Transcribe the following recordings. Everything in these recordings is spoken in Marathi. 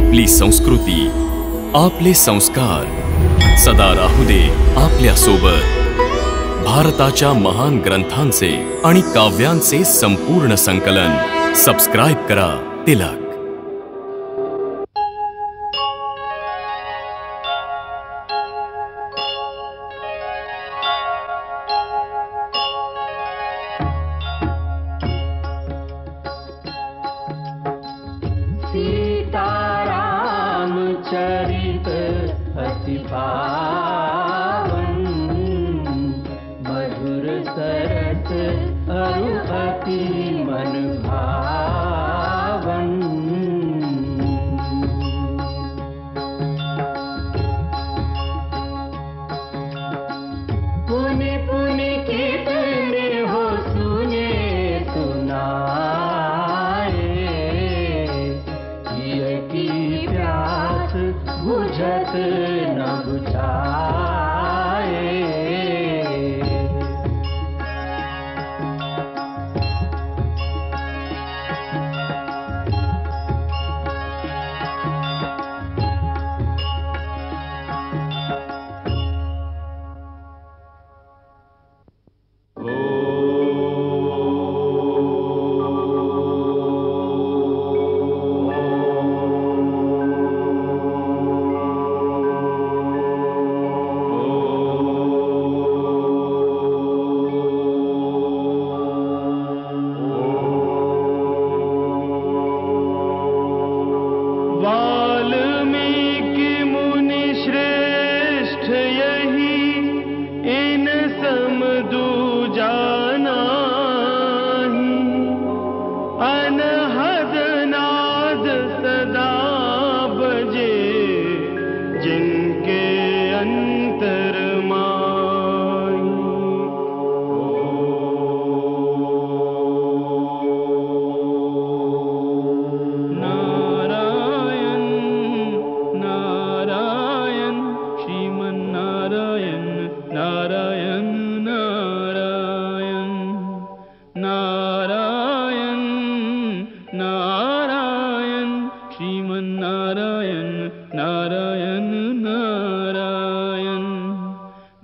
आपली संस्कृती, आपले संस्कार सदा राहू दे आपल्या सोबत। भारताच्या महान ग्रंथांचे आणि काव्यांचे संपूर्ण संकलन सबस्क्राइब करा तिलक। चरित अति पावन, मधुर सरस अरु अति मन भावन। पुनि पुनि कितने हो सुने सुनाए, ये की प्यास बुझत न बुझाए। वाल्मीकि मुनि श्रेष्ठ यही, इन सम दूजा नाहि। अनहद नाद सदा बजे, जिनके अंतर माही। नारायण नारायण श्रीमन्नारायण, नारायण नारायण नारायण नारायण श्रीमन्नारायण, नारायण नारायण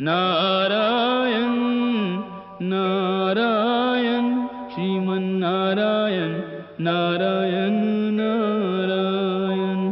नारायण नारायण श्रीमन्नारायण, नारायण नारायण।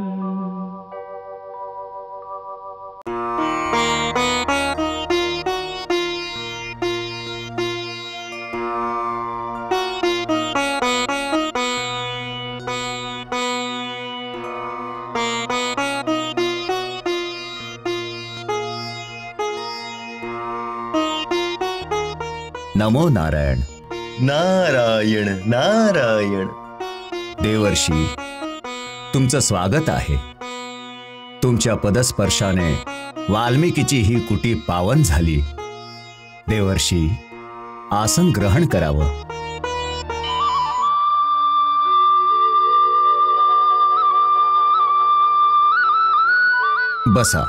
नमो नारायण। नारायण नारायण। देवर्षी, तुमचं स्वागत आहे। तुमच्या पदस्पर्शाने वाल्मिकीची ही कुटी पावन झाली। देवर्षी, आसन ग्रहण करावं। बसा।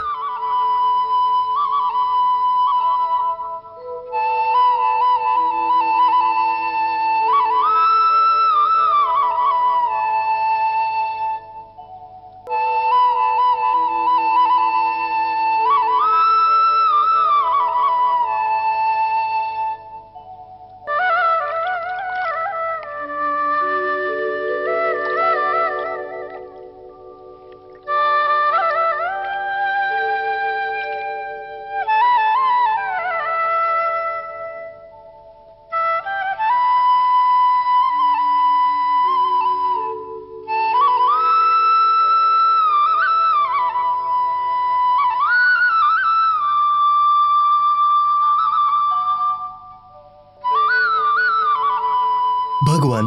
भगवान,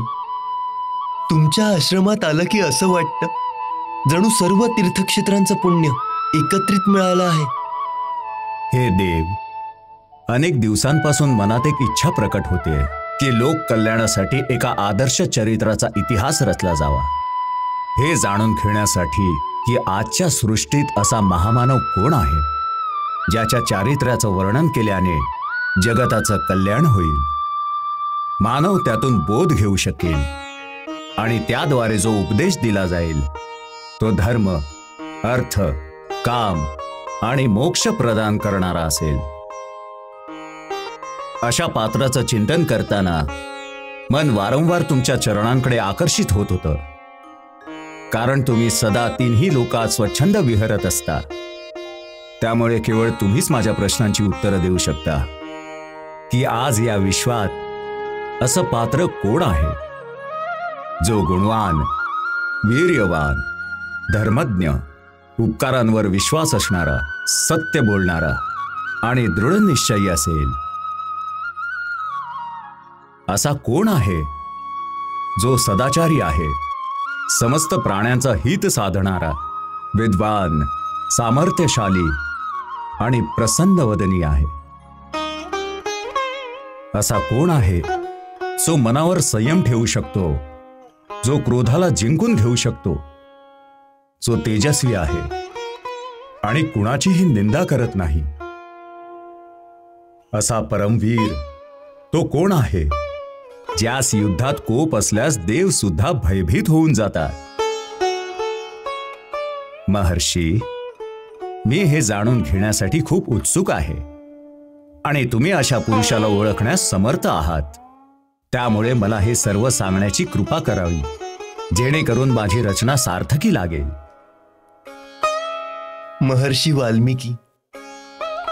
तुमच्या आश्रमात आलं की असं वाटतं जणू सर्व तीर्थक्षेत्रांचं पुण्य एकत्रित मिळालं आहे। हे देव, अनेक दिवसांपासून मनात एक इच्छा प्रकट होते की लोक कल्याणासाठी एका आदर्श चरित्राचा इतिहास रचला जावा। हे जाणून घेण्यासाठी की आजच्या सृष्टीत असा महामानव कोण आहे ज्याच्या चारित्र्याचं वर्णन केल्याने जगताचं कल्याण होईल, मानव त्यातून बोध घेऊ शकेल आणि त्याद्वारे जो उपदेश दिला जाईल तो धर्म, अर्थ, काम आणि मोक्ष प्रदान करणारा असेल. अशा पात्राचं चिंतन करताना मन वारंवार तुमच्या चरणांकडे आकर्षित होत होतं, कारण तुम्ही सदा तिन्ही लोकात स्वच्छंद विहरत असता. त्यामुळे केवळ तुम्हीच माझ्या प्रश्नांची उत्तरं देऊ शकता की आज या विश्वात असं पात्र कोण आहे जो गुणवान, वीर्यवान, धर्मज्ञ, उपकारांवर विश्वास असणारा, सत्य बोलणारा आणि दृढ निश्चयी असेल. असा कोण आहे जो सदाचारी आहे, समस्त प्राण्यांचा हित साधणारा, विद्वान, सामर्थ्यशाली आणि प्रसन्नवदनी आहे. असा कोण आहे जो मनावर संयम ठेवू शकतो, जो क्रोधाला जिंकून घेऊ शकतो, जो तेजस्वी आहे आणि कुणाचीही निंदा करत नाही. असा परमवीर तो कोण आहे ज्यास युद्धात कोप असल्यास देव सुद्धा भयभीत होऊन जातात. महर्षी, मी हे जाणून घेण्यासाठी खूप उत्सुक आहे आणि तुम्ही अशा पुरुषाला ओळखण्यास समर्थ आहात. त्यामुळे मला हे सर्व सांगण्याची कृपा करावी, जेणेकरून माझी रचना सार्थकी लागेल. महर्षी वाल्मिकी,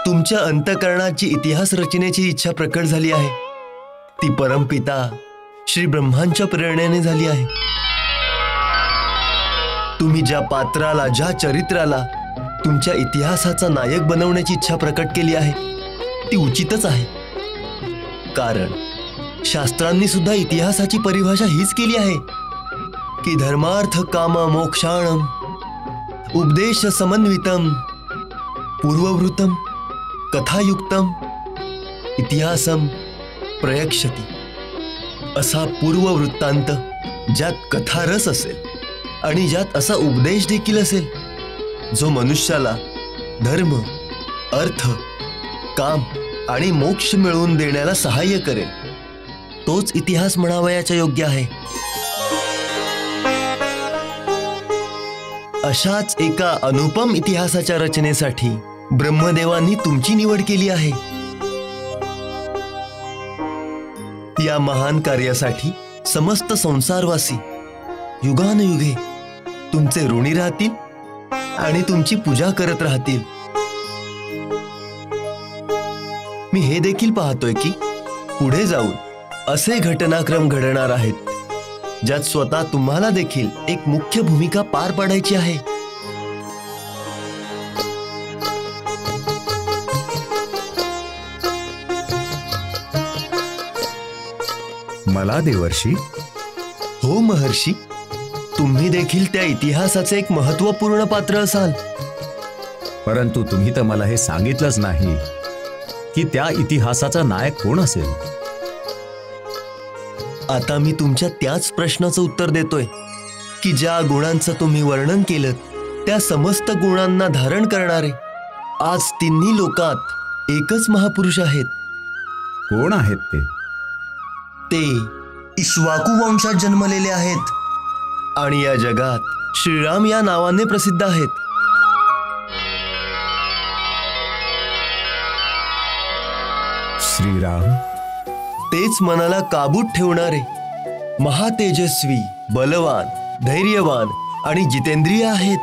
तुमच्या अंतःकरणाची इतिहास रचनेची इच्छा प्रकट झाली आहे. ती परमपिता श्री ब्रह्मांच्या प्रेरणेने झाली आहे. तुम्ही ज्या पात्राला, ज्या चरित्राला तुमच्या इतिहासाचा नायक बनवण्याची इच्छा प्रकट केली आहे ती उचितच आहे. कारण शास्त्रांनी सुद्धा इतिहासाची परिभाषा हीच केली आहे की धर्मार्थ काम मोक्षाणम उपदेश समन्वितम पूर्ववृत्तम कथायुक्तम इतिहासम प्रयक्षति. असा पूर्ववृत्तांत ज्यात कथारस असेल आणि ज्यात असा उपदेश देखील असेल जो मनुष्याला धर्म, अर्थ, काम आणि मोक्ष मिळवून देण्याला सहाय्य करेल, तोच इतिहास म्हणावयाच्या योग्य आहे. अशाच एका अनुपम इतिहासाच्या रचनेसाठी ब्रह्मदेवांनी तुमची निवड केली आहे. या महान कार्यासाठी समस्त संसारवासी युगानुयुगे तुमचे ऋणी राहतील आणि तुमची पूजा करत राहतील. मी हे देखील पाहतोय की पुढे जाऊन असे घटनाक्रम घडणार आहेत ज्यात स्वतः तुम्हाला देखील एक मुख्य भूमिका पार पाडायची आहे. मला देवर्षी? हो महर्षी, तुम्ही देखील त्या इतिहासाचे एक महत्त्वपूर्ण पात्र असाल. परंतु तुम्ही तर मला हे सांगितलंच नाही की त्या इतिहासाचा नायक कोण असेल. आता मी तुमच्या त्याच प्रश्नाचं उत्तर देतोय की ज्या गुणांचं तुम्ही वर्णन केलं त्या समस्त गुणांना धारण करणारे आज तिन्ही लोकात एकच महापुरुष आहेत. कोण आहेत ते? ते इक्ष्वाकू वंशात जन्मलेले आहेत आणि या जगात श्रीराम या नावाने प्रसिद्ध आहेत. श्रीराम? तेच मनाला काबूत ठेवणारे महातेजस्वी, बलवान, धैर्यवान आणि जितेंद्रिय आहेत.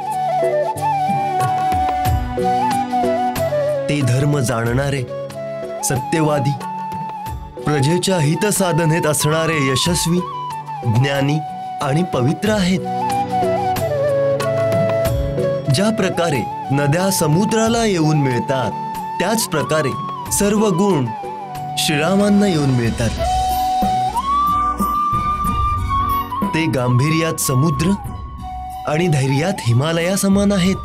ते धर्म जाणणारे, सत्यवादी, प्रजेच्या हितसाधनेत असणारे यशस्वी, ज्ञानी आणि पवित्र आहेत. ज्या प्रकारे नद्या समुद्राला येऊन मिळतात त्याच प्रकारे सर्व गुण श्रीरामांना येऊन मिळतात. ते गांभीर्यात समुद्र आणि धैर्यात हिमालया समान आहेत.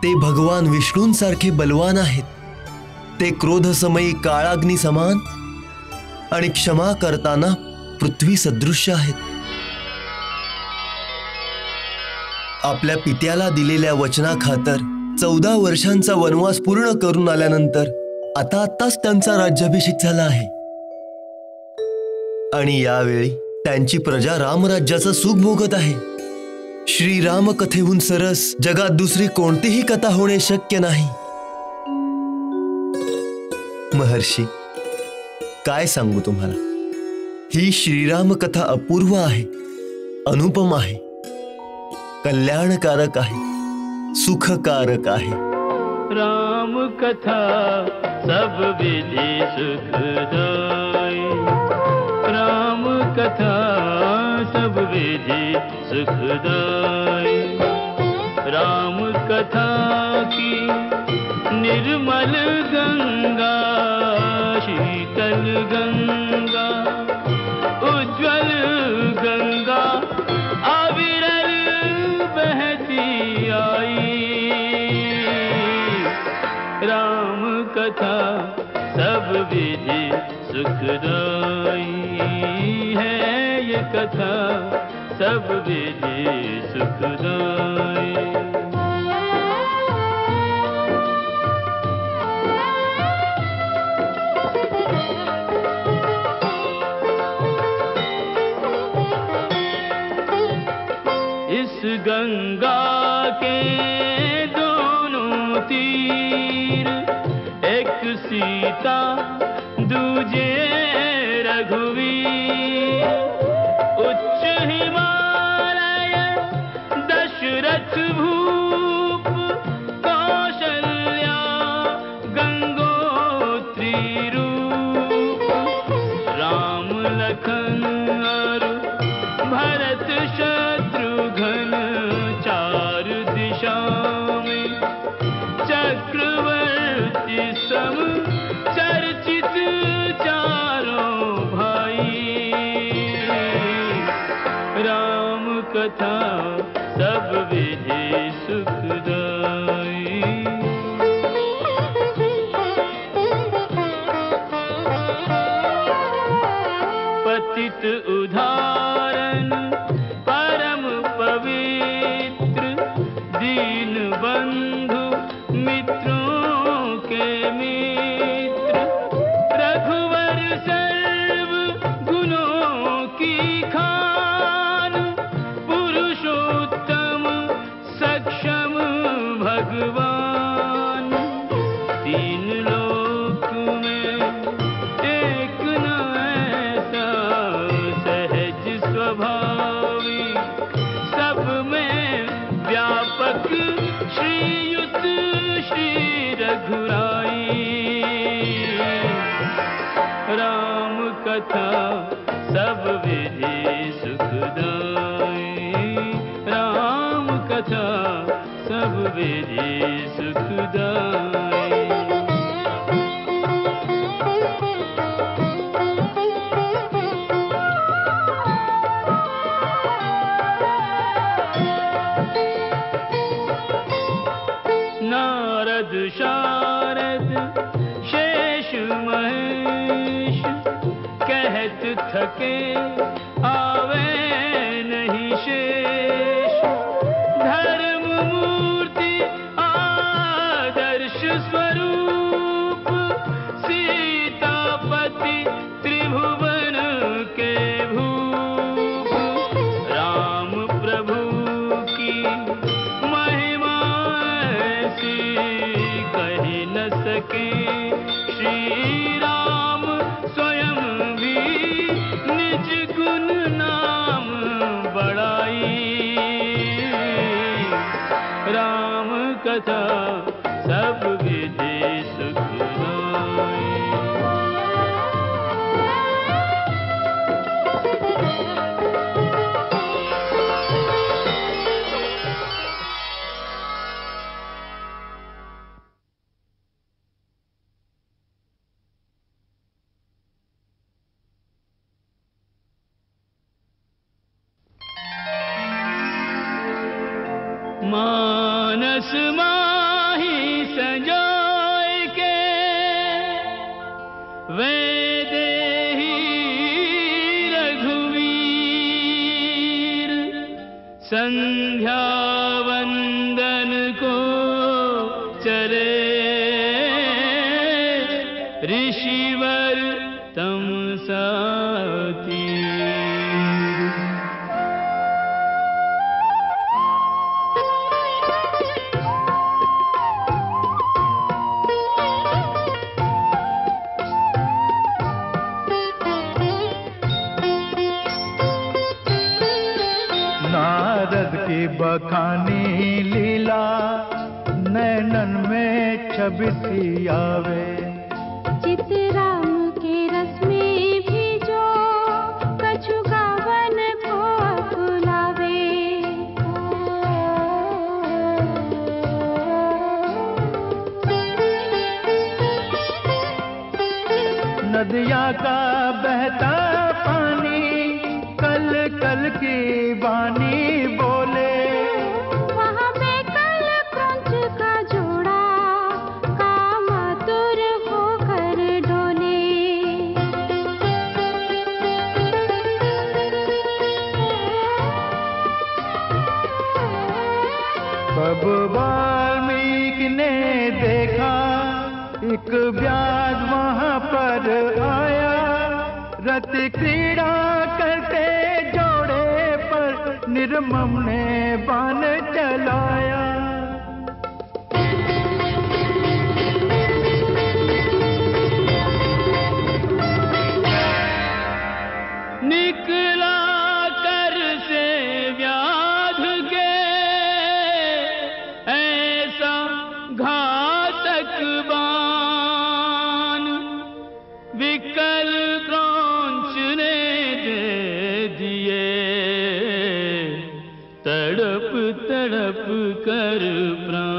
ते भगवान विष्णूंसारखे बलवान आहेत. ते क्रोधसमयी काळाग्नी समान आणि क्षमा करताना पृथ्वी सदृश्य आहेत. आपल्या पित्याला दिलेल्या वचनाखातर 14 वर्षांचा वनवास पूर्ण करून आल्यानंतर आताच त्यांचा राज्याभिषेक झाला आहे आणि यावेळी त्यांची प्रजा रामराज्याचं सुख भोगत आहे. श्रीराम कथेहून सरस जगात दुसरी कोणतीही कथा होणे शक्य नाही. महर्षी, काय सांगू तुम्हाला, ही श्रीराम कथा अपूर्व आहे, अनुपम आहे, कल्याणकारक आहे, सुखकारक आहे. राम कथा सब विधि सुखदाई, राम कथा सब विधि सुखदाई. राम कथा की निर्मल गंगा, शीतल गंगा, उज्ज्वल गंगा अविरल बहती आई. राम कथा सब विधि सुखदाई है, ये कथा सब विधि सुखदाई. इस गंगा के दोनों तीर, एक सीता दूजे रघुवीर. उच्च हिमालय दशरथ भूप, कौशल्या गंगोत्री रूप. राम लखन और भरत शत्रुघ्न, चार दिशा में चक्रवर्ती सम चर्चित चारों भाई. राम कथा सब विधि सुखदाई. पतित उदाहरण परम पवित्र, दीन बंधु मित्रों के मित्र. रघुवर सर्व गुणों की खान, पुरुषोत्तम सक्षम भगवान. तीन लोक में एक न ऐसा सहज स्वभावी, सब में व्यापक श्रीयुत श्री रघुराई. राम कथा सब विधि सुखदाई, राम कथा सब विधि सुखदाई. नारद शारद शेष महेश, कहत थके आवे नहीं शेष. धर्म मूर्ति आदर्श स्वरूप, सीतापति त्रिभुवन के भूप. राम प्रभु की महिमा ऐसी कही न सके, श्री राम स्वयं भी निज गुण नाम बढ़ाई. राम कथा सब विधि सुखदाई. मानस माही संजोय के, वैदेही रघुवीर. संध्या वंदन को चरे, ऋषिवर तमसा तीर. नारद की बखानी लीला नैनन में छवि सी आवे। चितराम के रस में भी जो कछु गावन को अकुलावे। नदिया का बहता पानी कल कल की वाणी बोले। वहाँ बेकल क्रंच का जोड़ा कामातुर होकर डोले। तब वाल्मीकि ने देखा एक व्याध वहाँ पर आया। रत क्रीड़ा करते जोड़े पर निर्मम ने बाण चलाया। निकला कर से व्याध के ऐसा घातक बाण। विकल क्रौंच ने दे दिए तड़प तड़प कर प्राण।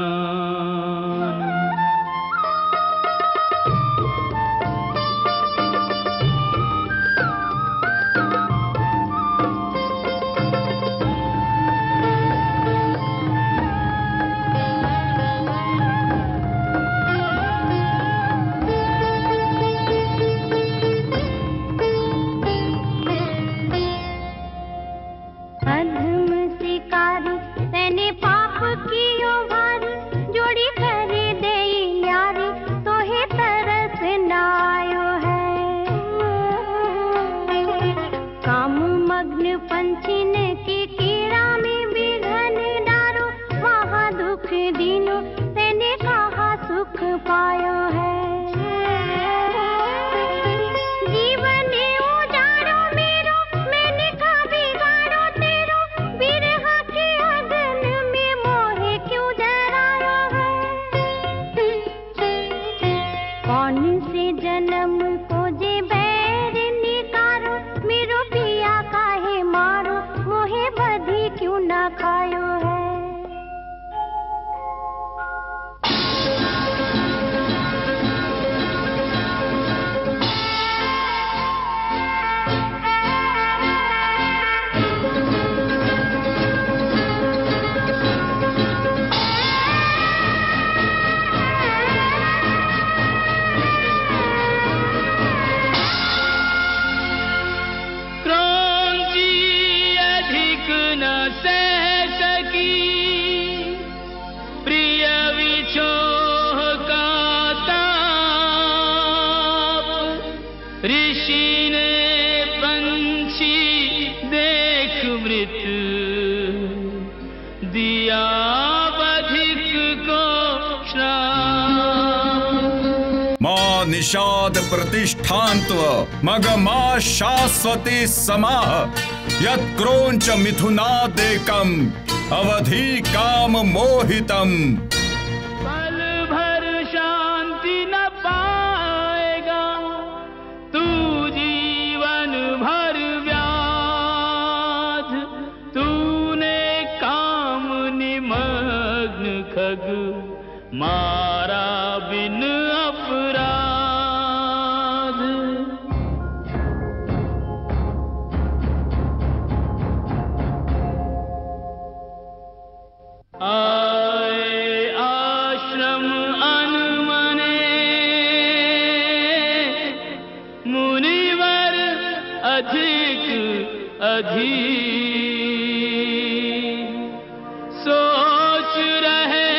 अधम शिकारी तैने पाप कियो भारी। जोड़ी करे देई न्यारी तोहे तरस नायो है। काम मग्न पंछिन की कीड़ा में विघन डारो। वहाँ दुख दीनो तैने कहा सुख पायो है। जीवन उजाड़ो मेरो मैंने का बिगाड़ो तेरो। बिरहा के अगन में मोहे क्यों जरायो है। कौन से जन्म को जे बैर निकारो। मेरो पिया काहे मारो मोहे बधी क्यों ना खायो है। क्रौंची अधिक न सह सकी। प्रिय विछोह का ताप। ऋषि ने पंछी देख मृत दिया बधिक को श्राप। मा निषाद प्रतिष्ठान्त्व मग मा शाश्वती समाह। यत्क्रोंच मिथुनादेकम अवधि काम मोहितम। पल भर शांति न पाएगा तू जीवन भर व्याध। तूने काम निमग्न खग मारा बिन अपराध। आए आश्रम अनमने मुनिवर अधिक अधीर। सोच रहे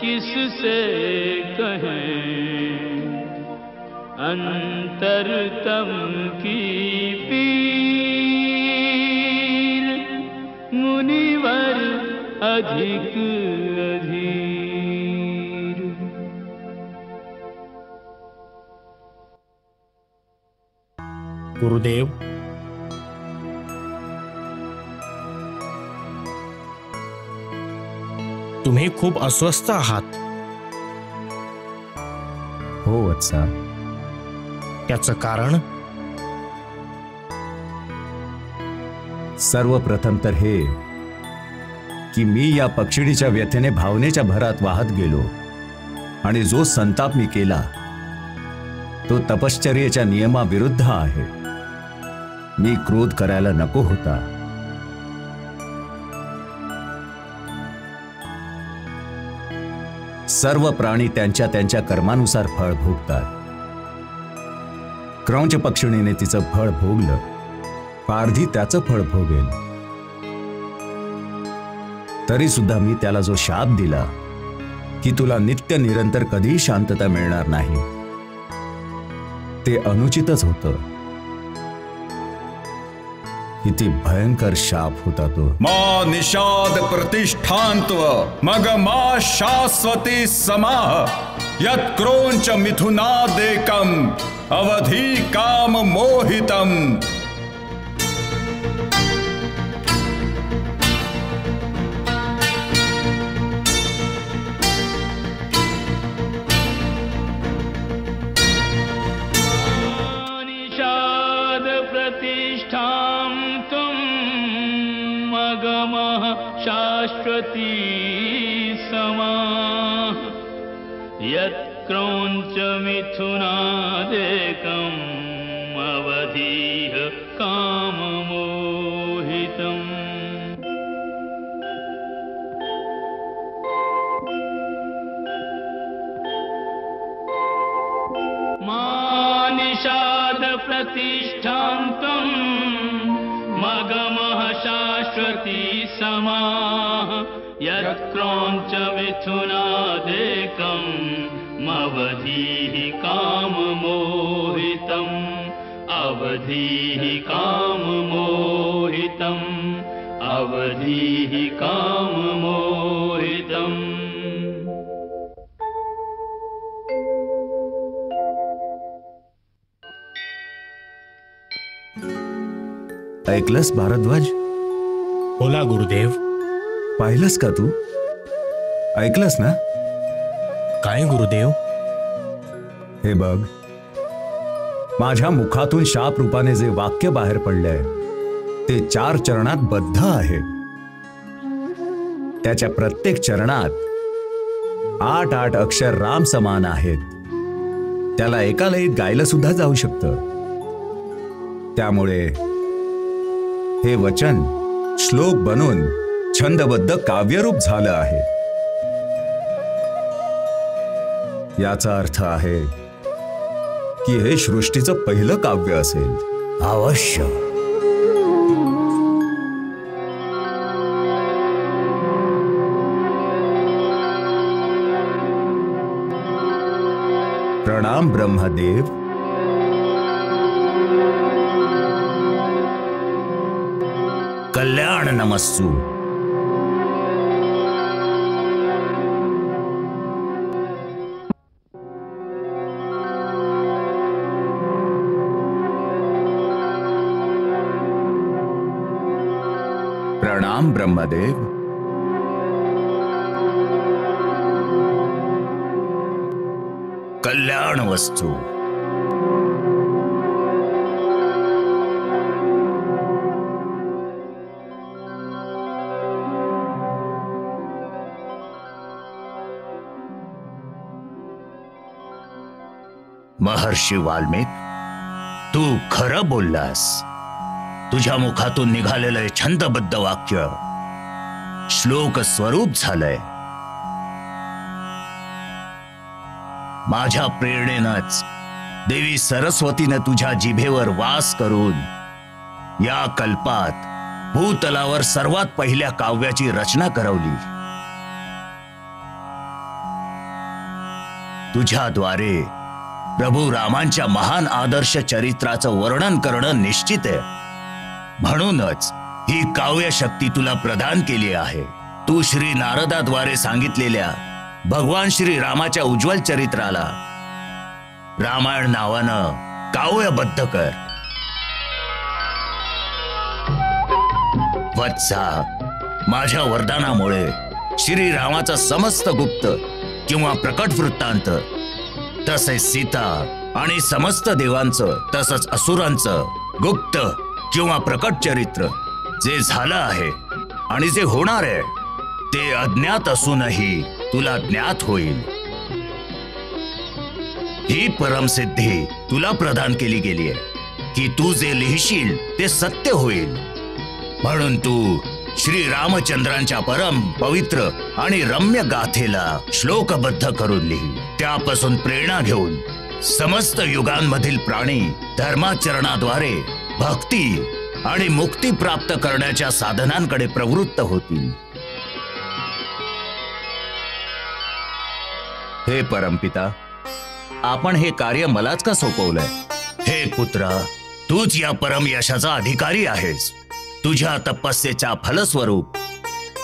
किससे कहें अंतरतम की पीर। मुनिवर अधिक अधीर। गुरुदेव, तुम्ही खूप अस्वस्थ आहात. हो वत्सा. त्याचं कारण? सर्वप्रथम तर हे की मी या पक्षिणीच्या व्यथेने भावनेच्या भरात वाहत गेलो आणि जो संताप मी केला तो तपश्चर्येच्या नियमाविरुद्ध आहे. मी क्रोध करायला नको होता. सर्व प्राणी त्यांच्या त्यांच्या कर्मानुसार फळ भोगतात. क्रौंच पक्षिणीने तिचं फळ भोगलं, पारधी त्याचं फळ भोगेल. तरी सुद्धा मी त्याला जो शाप दिला की तुला नित्य निरंतर कधीही शांतता मिळणार नाही, ते अनुचितच होतं. किती भयंकर शाप होता तो. मा निषाद प्रतिष्ठांत्व मग मा शाश्वती समाह यत् क्रोंच मिथुनादेकम अवधी काम मोहितम. शाश्वती समाः यत् क्रौंच मिथुनादेकम् अवधीः काममोहितम्. मा निषाद प्रतिष्ठान्तम् मगमः शाश्वती समाः यत् क्रौंच मिथुनादेकम् अवधीः काममोहितम्. अवधीः काममोहितम्. अवधीः काममोहितम्. ऐकलंस भारद्वाज? बोला गुरुदेव. पाहिलंस का तू? ऐकलंस ना? काय गुरुदेव? हे बघ, माझ्या मुखातून शाप रूपाने जे वाक्य बाहेर पडलंय ते 4 चरणात बद्ध आहे. त्याच्या प्रत्येक चरणात 8 अक्षर राम समान आहेत. त्याला एका लयीत गायलं सुद्धा जाऊ शकतं. त्यामुळे हे वचन श्लोक बनून छंदबद्ध काव्यरूप झालं आहे. याचा अर्थ आहे की हे सृष्टीचं पहिलं काव्य असेल. अवश्य. प्रणाम ब्रह्मदेव. कल्याण नमस्सु. प्रणाम ब्रह्मदेव. कल्याण वस्तु. महर्षी वाल्मिक, तू खरं बोललास. तुझ्या मुखातून निघालेलं छंदबद्ध वाक्य श्लोक स्वरूप झालंय. माझ्या प्रेरणेनंच देवी सरस्वतीने तुझ्या जिभेवर वास करून या कल्पात भूतलावर सर्वात पहिल्या काव्याची रचना करवली. तुझ्याद्वारे प्रभू रामांच्या महान आदर्श चरित्राचं वर्णन करणं निश्चित आहे. म्हणूनच ही काव्य शक्ती तुला प्रदान केली आहे. तू श्री नारदाद्वारे सांगितलेल्या भगवान श्री रामाच्या उज्ज्वल चरित्राला रामायण नावानं काव्यबद्ध कर. वत्सा, माझ्या वरदानामुळे श्रीरामाचा समस्त गुप्त किंवा प्रकट वृत्तांत, तसेच सीता आणि समस्त देवांचं तसंच असुरांचं गुप्त किंवा प्रकट चरित्र जे झालं आहे आणि जे होणार आहे ते अज्ञात असूनही तुला ज्ञात होईल. ही परमसिद्धी तुला प्रदान केली गेली आहे की तू जे लिहिशील ते सत्य होईल. म्हणून तू श्री रामचंद्रांच्या परम पवित्र आणि रम्य गाथेला श्लोकबद्ध करून लिही. त्यापासून प्रेरणा घेऊन समस्त युगांमधील प्राणी धर्माचरणाद्वारे भक्ती आणि मुक्ती प्राप्त करण्याच्या साधनांकडे प्रवृत्त होतील. हे परमपिता, आपण हे कार्य मलाच का सोपवलंय? हे पुत्रा, तूच या परम यशाचा अधिकारी आहेस. तुझ्या तपस्येच्या फलस्वरूप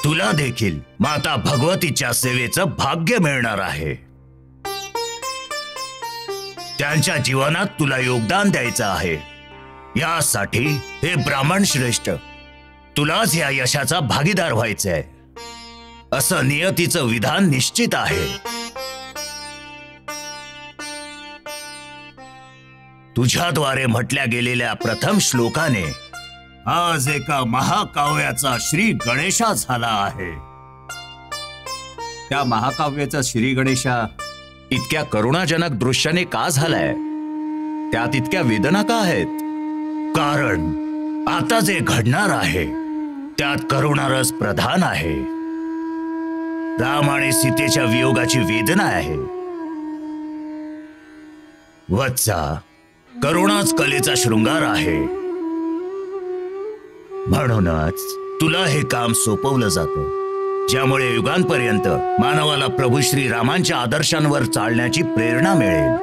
तुला देखील माता भगवतीच्या सेवेचं भाग्य मिळणार आहे. त्यांच्या जीवनात तुला योगदान द्यायचं आहे. यासाठी हे ब्राह्मण श्रेष्ठ, तुलाच या यशाचा भागीदार व्हायचंय. असं नियतीचं विधान निश्चित आहे. तुझ्याद्वारे म्हटल्या गेलेल्या प्रथम श्लोकाने आज एका महाकाव्याचा श्री गणेशा झाला आहे. त्या महाकाव्याचा श्री गणेशा इतक्या करुणाजनक दृश्याने का झालाय? त्यात इतक्या वेदना का आहेत? कारण आता जे घडणार आहे त्यात करुणारस प्रधान आहे. राम आणि सीतेच्या वियोगाची वेदना आहे. वत्सा, करुणाच कलेचा शृंगार आहे. म्हणूनच तुला हे काम सोपवलं जातं, ज्यामुळे युगांपर्यंत मानवाला प्रभू श्री रामांच्या आदर्शांवर चालण्याची प्रेरणा मिळेल.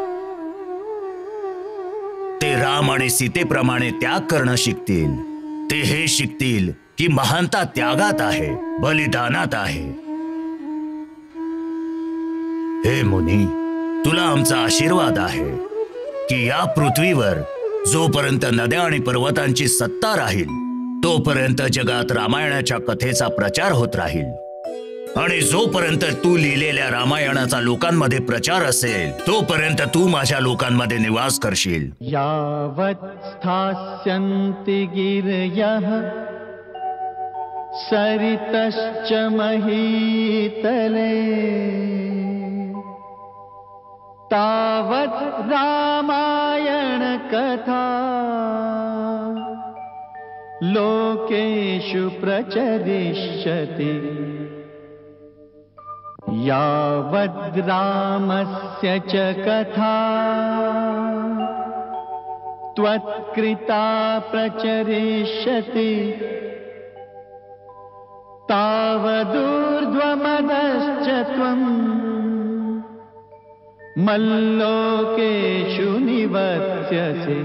ते राम आणि सीतेप्रमाणे त्याग करणं शिकतील. ते हे शिकतील की महानता त्यागात आहे, बलिदानात आहे. हे मुनी, तुला आमचा आशीर्वाद आहे की या पृथ्वीवर जोपर्यंत नद्या आणि पर्वतांची सत्ता राहील तोपर्यंत जगात रामायणाच्या कथेचा प्रचार होत राहील. आणि जोपर्यंत तू लिहिलेल्या रामायणाचा लोकांमध्ये प्रचार असेल तोपर्यंत तू माझ्या लोकांमध्ये निवास करशील. यावत् स्थास्यन्ति गिरयः सरितश्च महीतले तावत् रामायण कथा लोकेषु प्रचरिष्यति. यावद् रामस्य च कथा त्वत्कृता प्रचरिष्यति तावदूर्ध्वमदश्च त्वम् मल्लोकेषु निवर्त्यसि.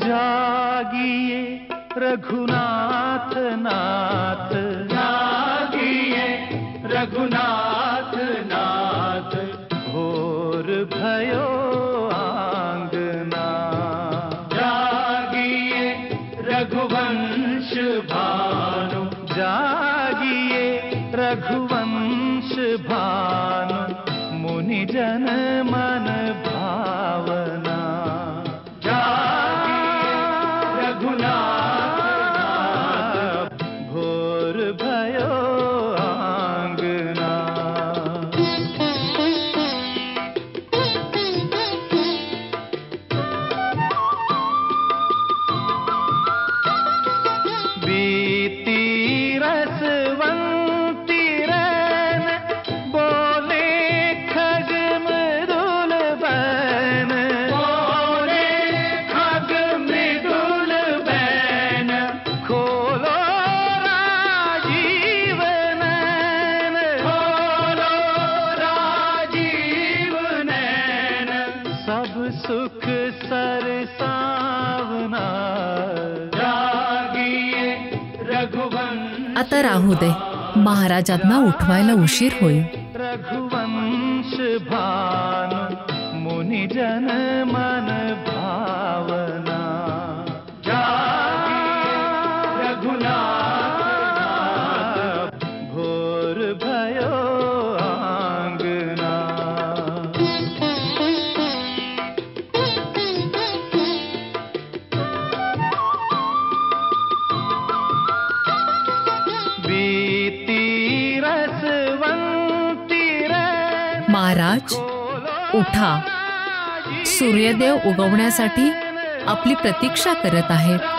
जागिए रघुनाथ नाथ, जागिए रघुनाथ नाथ, घोर भयो आंगना. जागिए रघुवंश भानु, जागिए रघुवंश भानु, मुनि जन मन भावना. सुख सरसावना जागिए रघुवंश आता राहू दे, महाराजांना उठवायला उशीर होईल. रघुवंश भानु मुनिजन मन भावना जागिए रघुनाथ भोर भयो आंगना. महाराज उठा, सूर्यदेव उगवण्यासाठी आपली प्रतीक्षा करत आहेत.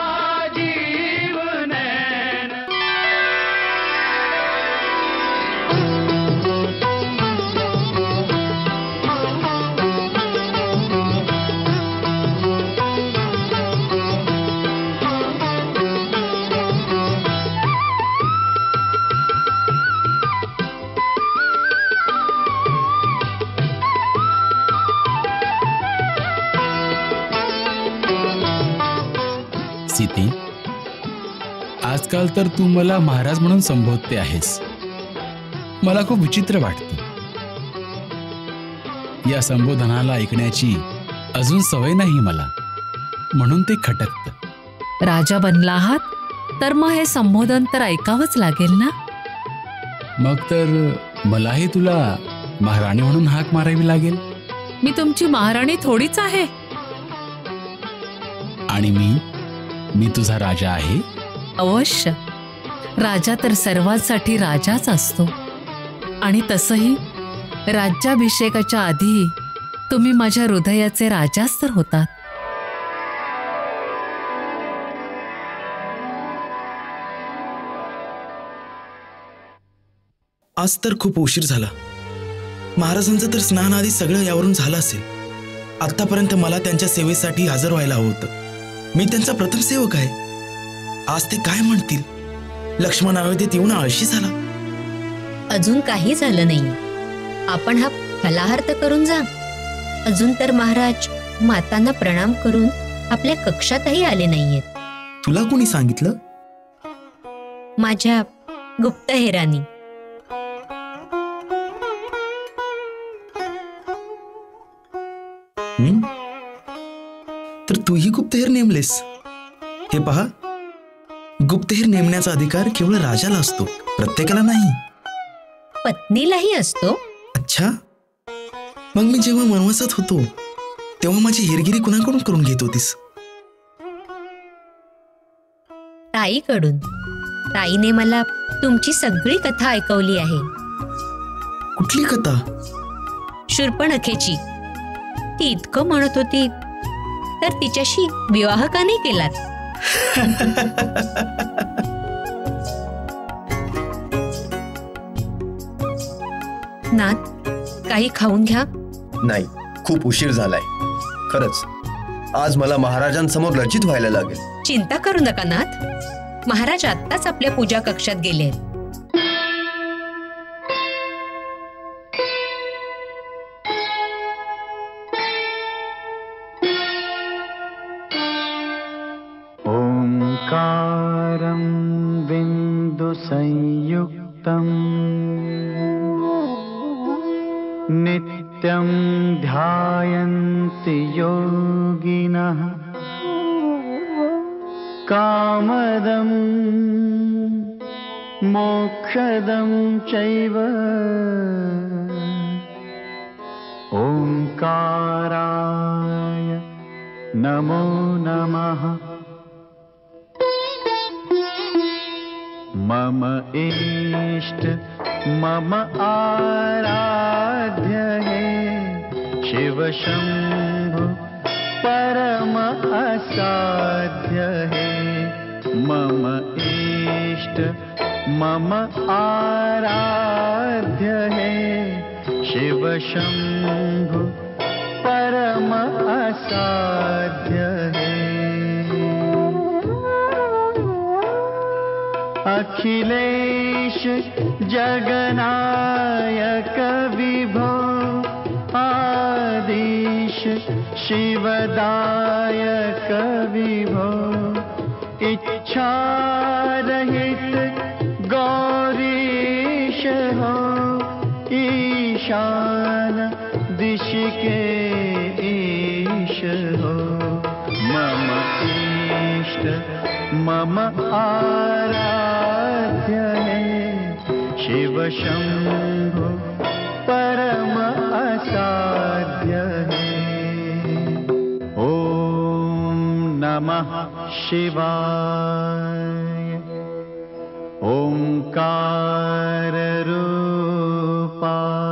सीते, आजकाल तर तू मला महाराज म्हणून संबोधते आहेस. मला खूप विचित्र वाटतं. या संबोधनाला ऐकण्याची अजून सवय नाही मला, म्हणून ते खटकतं. राजा बनला आहात तर मग हे संबोधन तर ऐकावंच लागेल ना. मग तर मलाही तुला महाराणी म्हणून हाक मारावी लागेल. मी तुमची महाराणी थोडीच आहे. आणि मी तुझा राजा आहे. अवश्य, राजा तर सर्वांसाठी राजाच असतो. आणि तसंही राज्याभिषेकाच्या आधी तुम्ही माझ्या हृदयाचे राजाच तर होतात. आज तर खूप उशीर झाला. महाराजांचं तर स्नान आधी सगळं यावरून झालं असेल. आतापर्यंत मला त्यांच्या सेवेसाठी हजर व्हायला हवं होतं. मी त्यांचा प्रथम सेवक आहे. आज ते काय म्हणतील? लक्ष्मण अयोध्येत येऊन आळशी झाला. अजून काही झालं नाही. आपण हा फलाहार तर करून जा. अजून तर महाराज मातांना प्रणाम करून आपल्या कक्षातही आले नाहीयेत. तुला कोणी सांगितलं? माझ्या गुप्तहेरानी. तर तूही गुप्तहेर नेमलेस? हे पहा, गुप्तहेर नेमण्याचा अधिकार केवळ राजाला असतो, प्रत्येकाला नाही. पत्नीलाही असतो. अच्छा, मग मी जेव्हा वनवासात होतो तेव्हा माझी हेरगिरी कुणाकडून करून घेत होतीस? ताईकडून. ताईने मला तुमची सगळी कथा ऐकवली आहे. कुठली कथा? शूर्पणखेची. ती इतकं म्हणत होती तर तिच्याशी विवाह का नाही केलात? नाथ, काही खाऊन घ्या. नाही, खूप उशीर झालाय. खरंच आज मला महाराजांसमोर लज्जित व्हायला लागेल. चिंता करू नका नाथ. महाराज आत्ताच आपल्या पूजा कक्षात गेले. ओंकारं बिंदु संयुक्तं नित्यं ध्यायन्ति योगिनः कामदं मोक्षदं चैव ओंकाराय नमो नमः. मम इष्ट मम आराध्य है शिव शंभु परम असाध्य है. मम इष्ट मम आराध्य है शिव शंभु परम असाध्य है. अखिलेश जगनायक विभो आदिश शिवदायक विभो इच्छा रहित गौरीश हो ईशान दिश के ईश हो मम इष्ट मम आराध्य है शिव शंभु परम असाध्य है। ओम नमः शिवाय ओंकार रूपाय।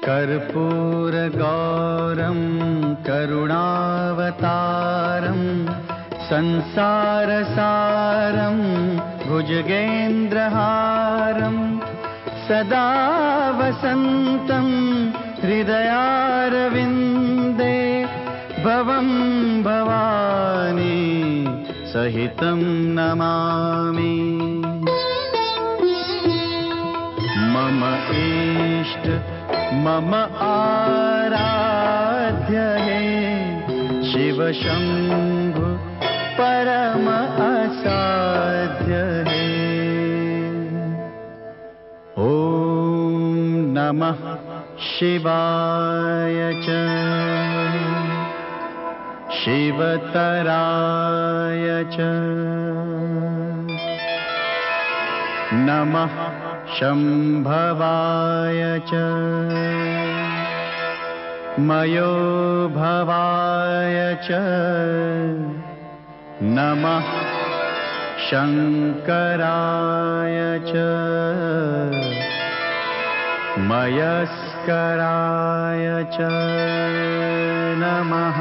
कर्पूर गौरम करुणावतारम संसार सारम भुजगेन्द्रहारम सदा वसंतं हृदयारविंदे भवं भवानी सहितं नमामि। मम इष्ट मम आराध्य है शिव शंभु परम असाध्य है। ओम नमः शिवाय च शिवतराय च नमः शंभवाय च मयो भवाय च नमः शंकराय च मयस्कराय च नमः।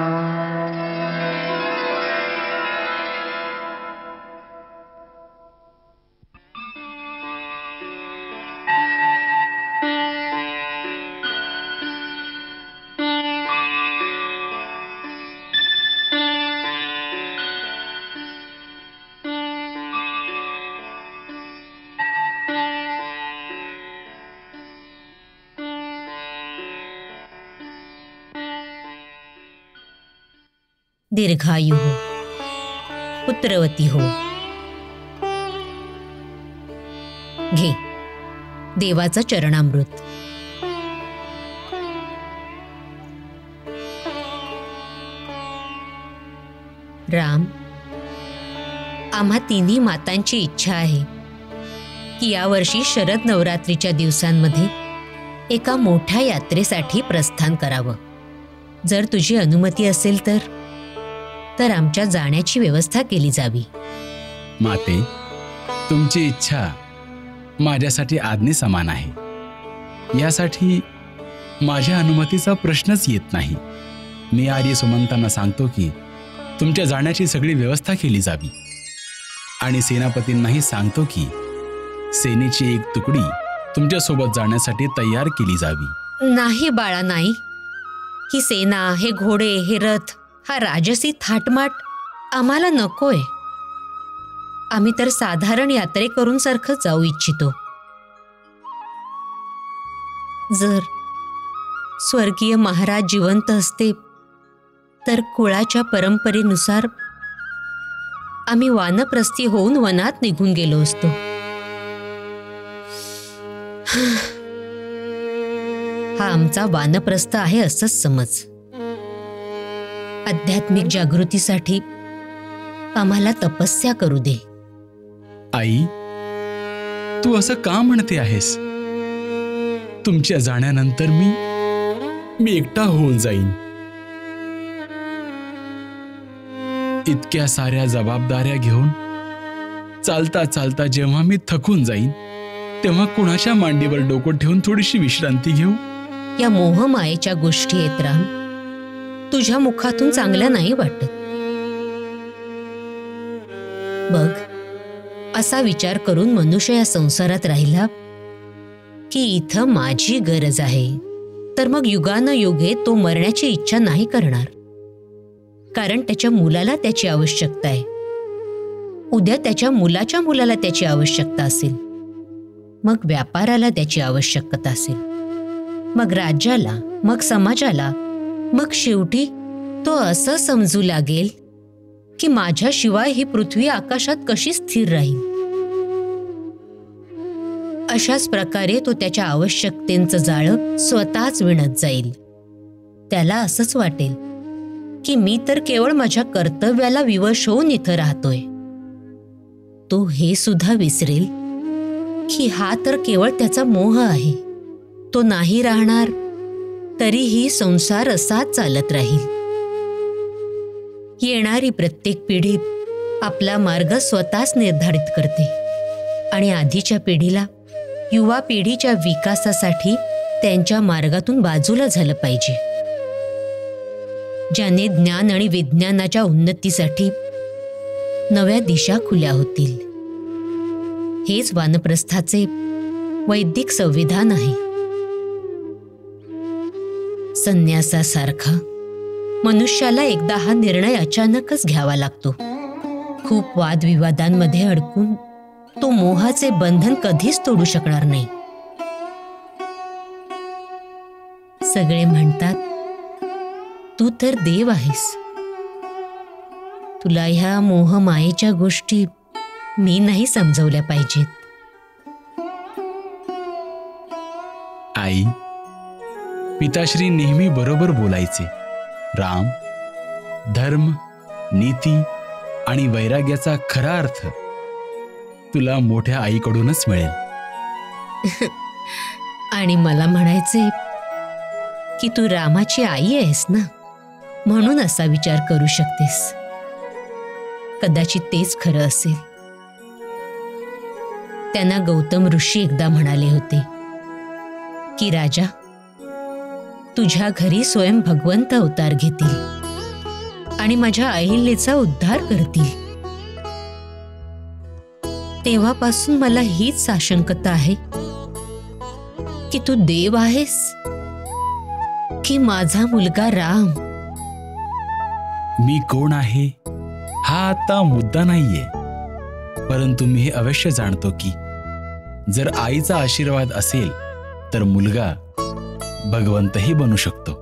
दीर्घायु हो, पुत्रवती हो। घे देवाचं चरणामृत। राम, आम्हा तिन्ही मातांची इच्छा आहे की यावर्षी शरद नवरात्रीच्या दिवसांमध्ये एका मोठ्या यात्रेसाठी प्रस्थान करावं। जर तुझी अनुमती असेल तर आमच्या जाण्याची व्यवस्था केली जावी। माते, तुमची इच्छा माझ्यासाठी आज्ञे समान आहे। यासाठी माझ्या अनुमतीचा प्रश्नच येत नाही। मी आर्य सुमंतांना सांगतो की तुमच्या जाण्याची सगळी व्यवस्था केली जावी आणि सेनापतींनाही सांगतो की सेनेची एक तुकडी तुमच्या सोबत जाण्यासाठी तयार केली जावी। नाही बाळा, नाही। ही सेना, हे घोडे, हे रथ, हा राजसी थाटमाट आम्हाला नकोय। आम्ही तर साधारण यात्रेकरून सारखं जाऊ इच्छितो। जर स्वर्गीय महाराज जिवंत असते तर कुळाच्या परंपरेनुसार आम्ही वानप्रस्थी होऊन वनात निघून गेलो असतो। हा आमचा वानप्रस्थ आहे असंच समज। आध्यात्मिक जागृतीसाठी आम्हाला तपस्या करू दे। आई, तू असं का म्हणते आहेस? तुमच्या जाण्यानंतर मी एकटा होऊन जाईन। इतक्या साऱ्या जबाबदाऱ्या घेऊन चालता चालता जेव्हा मी थकून जाईन तेव्हा कुणाच्या मांडीवर डोकं ठेवून थोडीशी विश्रांती घेऊ? या मोहमायेच्या गोष्टी आहेत राम, तुझ्या मुखातून चांगल्या नाही वाटत। बघ, असा विचार करून मनुष्य या संसारात राहिला की इथं माझी गरज आहे, तर मग युगानुयुगे तो मरण्याची इच्छा नाही करणार, कारण त्याच्या मुलाला त्याची आवश्यकता आहे. उद्या त्याच्या मुलाच्या मुलाला त्याची आवश्यकता असेल, मग व्यापाराला त्याची आवश्यकता असेल, मग राज्याला, मग समाजाला, मग शेवटी तो असं समजू लागेल की माझ्याशिवाय ही पृथ्वी आकाशात कशी स्थिर राहील. अशाच प्रकारे तो त्याच्या आवश्यकतेचं जाळं स्वतःच विणत जाईल. त्याला असंच वाटेल की मी तर केवळ माझ्या कर्तव्याला विवश होऊन इथं राहतोय. तो हे सुद्धा विसरेल की हा तर केवळ त्याचा मोह आहे. तो नाही राहणार तरीही संसार असाच चालत राहील. येणारी प्रत्येक पिढी आपला मार्ग स्वतःच निर्धारित करते आणि आधीच्या पिढीला युवा पिढीच्या विकासासाठी त्यांच्या मार्गातून बाजूला झालं पाहिजे. ज्याने ज्ञान आणि विज्ञानाच्या उन्नतीसाठी नव्या दिशा खुल्या होतील. हेच वानप्रस्थाचे वैदिक संविधान आहे. संन्यासासारखा मनुष्याला एकदा हा निर्णय अचानकच घ्यावा लागतो. खूप वादविवादांमध्ये अडकून तो मोहाचे बंधन कधीच तोडू शकणार नाही. सगळे म्हणतात, तू तर देव आहेस, तुला ह्या मोह मायेच्या गोष्टी मी नाही समजवल्या पाहिजेत. आई, पिताश्री नेहमी बरोबर बोलायचे. राम, धर्म, नीती आणि वैराग्याचा खरा अर्थ तुला मोठ्या आईकडूनच मिळेल. आणि मला म्हणायचे की तू रामाची आई आहेस ना, म्हणून असा विचार करू शकतेस. कदाचित तेच खरं असेल. त्यांना गौतम ऋषी एकदा म्हणाले होते की राजा, तुझ्या घरी स्वयं भगवंत अवतार घेतील आणि माझ्या अहिल्याचा उद्धार करतील. तेव्हापासून मला हीच साशंकता आहे की तू देव आहेस की माझा मुलगा राम. मी कोण आहे हा आता मुद्दा नाहीये, परंतु मी हे अवश्य जाणतो की जर आईचा आशीर्वाद असेल तर मुलगा भगवंतही बनू शकतो.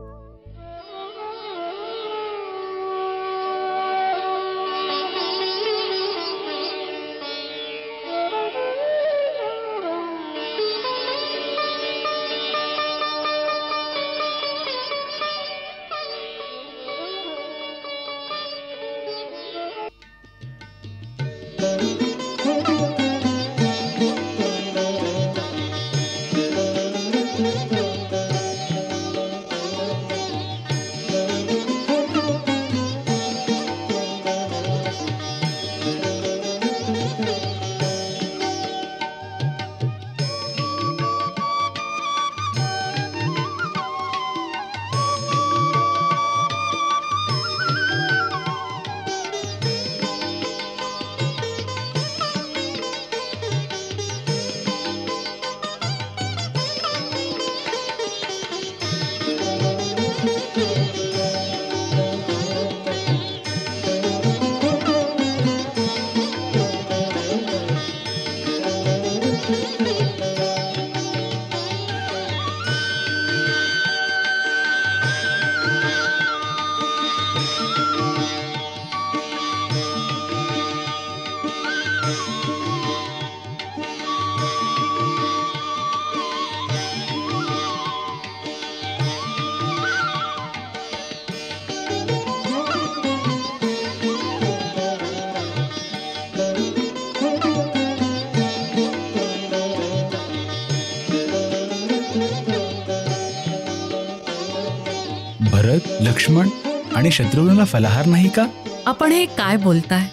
भरत, लक्ष्मण आणि शत्रुघ्नला फलाहार नाही का? आपण हे काय बोलताय?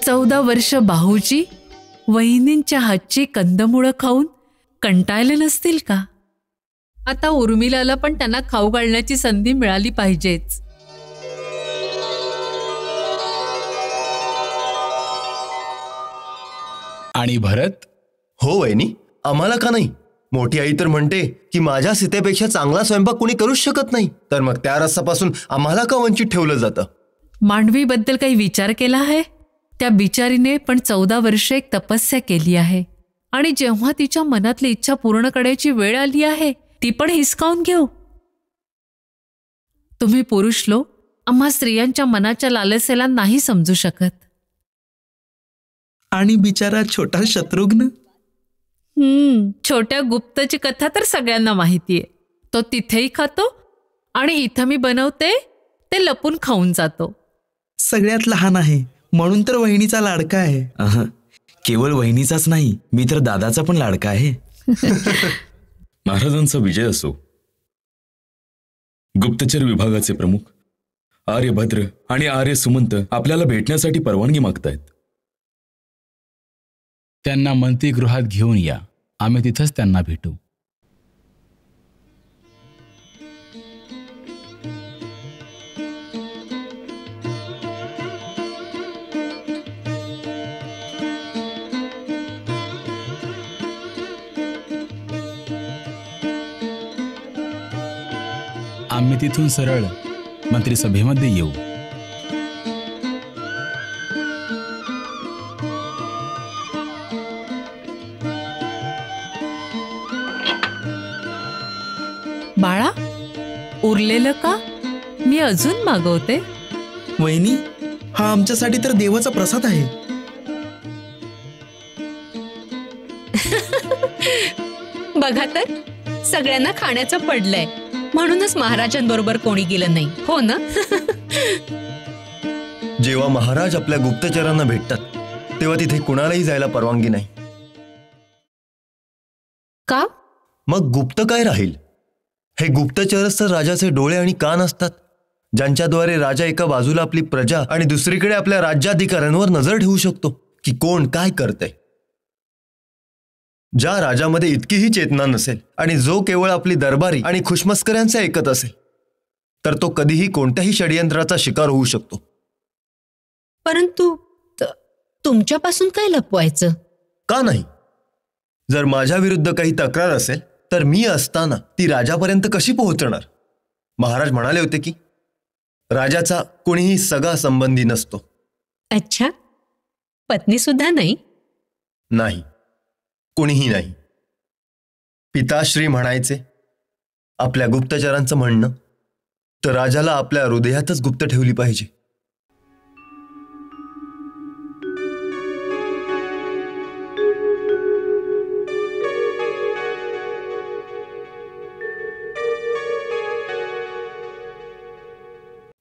14 वर्ष बाहूजी वहिनींच्या हातची कंदमुळं खाऊन कंटाळले नसतील का? आता उर्मिलाला पण त्यांना खाऊ घालण्याची संधी मिळाली पाहिजेच. आणि भरत? हो वहिनी, आम्हाला का नाही? मोठी आई तर म्हणते की माझ्या सीतेपेक्षा चांगला स्वयंपाक कोणी करूच शकत नाही, तर मग त्या रसापासून आम्हाला का वंचित ठेवलं जातं? मांडवीबद्दल काही विचार केला आहे? त्या बिचारीने पण 14 वर्षे एक तपस्या केली आहे, आणि जेव्हा तिच्या मनातली इच्छा पूर्ण करायची वेळ आली आहे ती पण हिसकावून घेऊ. तुम्ही पुरुष लोक आम्हा स्त्रियांच्या मनाच्या लालसेला नाही समजू शकत. आणि बिचारा छोटा शत्रुघ्न, छोट्या गुप्तची कथा तर सगळ्यांना माहितीये. तो तिथेही खातो आणि इथं मी बनवते ते लपून खाऊन जातो. सगळ्यात लहान आहे म्हणून तर वहिनीचा लाडका आहे. केवळ वहिनीचाच नाही, मी तर दादाचा पण लाडका आहे. महाराजांचा विजय असो. गुप्तचर विभागाचे प्रमुख आर्यभद्र आणि आर्य सुमंत आपल्याला भेटण्यासाठी परवानगी मागतायत. त्यांना मंत्रिगृहात घेऊन या, आम्ही तिथंच त्यांना भेटू. आम्ही तिथून सरळ मंत्रिसभेमध्ये येऊ. बाळा, उरलेलं का? मी अजून मागवते. वहिनी, हा आमच्यासाठी तर देवाचा प्रसाद आहे. बघा तर, सगळ्यांना खाण्याचं पडलंय, म्हणूनच महाराजांबरोबर कोणी गेलं नाही, हो ना? जेव्हा महाराज आपल्या गुप्तचरांना भेटतात तेव्हा तिथे कुणालाही जायला परवानगी नाही. का? मग गुप्त काय राहील? हे गुप्तचरच तर राजाचे डोळे आणि कान असतात, ज्यांच्याद्वारे राजा एका बाजूला आपली प्रजा आणि दुसरीकडे आपल्या राज्याधिकाऱ्यांवर नजर ठेवू शकतो की कोण काय करतंय. ज्या राजामध्ये इतकीही चेतना नसेल आणि जो केवळ आपली दरबारी आणि खुशमस्कऱ्यांचे ऐकत असेल, तर तो कधीही कोणत्याही षडयंत्राचा शिकार होऊ शकतो. परंतु तुमच्यापासून काय लपवायचं? का नाही? जर माझ्या विरुद्ध काही तक्रार असेल तर मी असताना ती राजापर्यंत कशी पोहोचणार? महाराज म्हणाले होते की राजाचा कोणीही सगा संबंधी नसतो. अच्छा, पत्नी सुद्धा नाही? नाही, कोणीही नाही. पिताश्री म्हणायचे, आपल्या गुप्तचरांचं म्हणणं तर राजाला आपल्या हृदयातच गुप्त ठेवली पाहिजे.